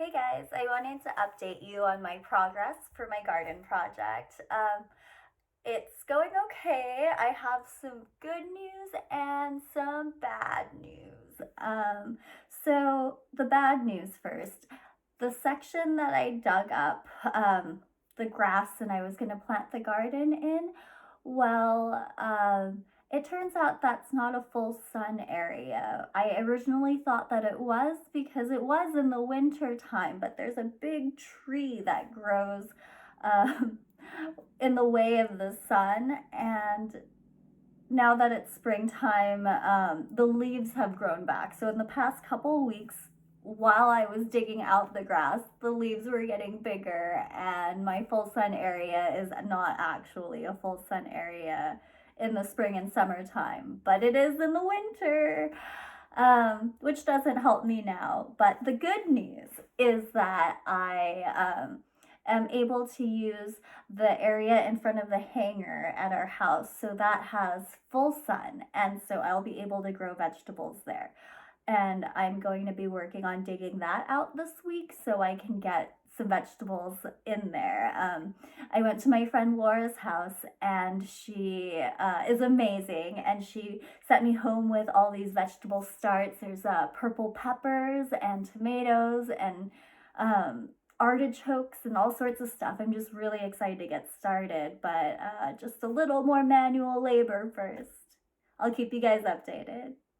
Hey guys, I wanted to update you on my progress for my garden project. It's going okay. I have some good news and some bad news. So, the bad news first. The section that I dug up, the grass and I was going to plant the garden in, well, it turns out that's not a full sun area. I originally thought that it was because it was in the winter time, but there's a big tree that grows um, in the way of the sun. And now that it's springtime, the leaves have grown back. So in the past couple weeks, while I was digging out the grass, the leaves were getting bigger, and my full sun area is not actually a full sun area in the spring and summertime, but it is in the winter, which doesn't help me now. But the good news is that I am able to use the area in front of the hangar at our house. So that has full sun. And so I'll be able to grow vegetables there. And I'm going to be working on digging that out this week so I can get some vegetables in there. I went to my friend Laura's house, and she is amazing, and she sent me home with all these vegetable starts. There's purple peppers and tomatoes and um, artichokes and all sorts of stuff. I'm just really excited to get started, but just a little more manual labor first. I'll keep you guys updated.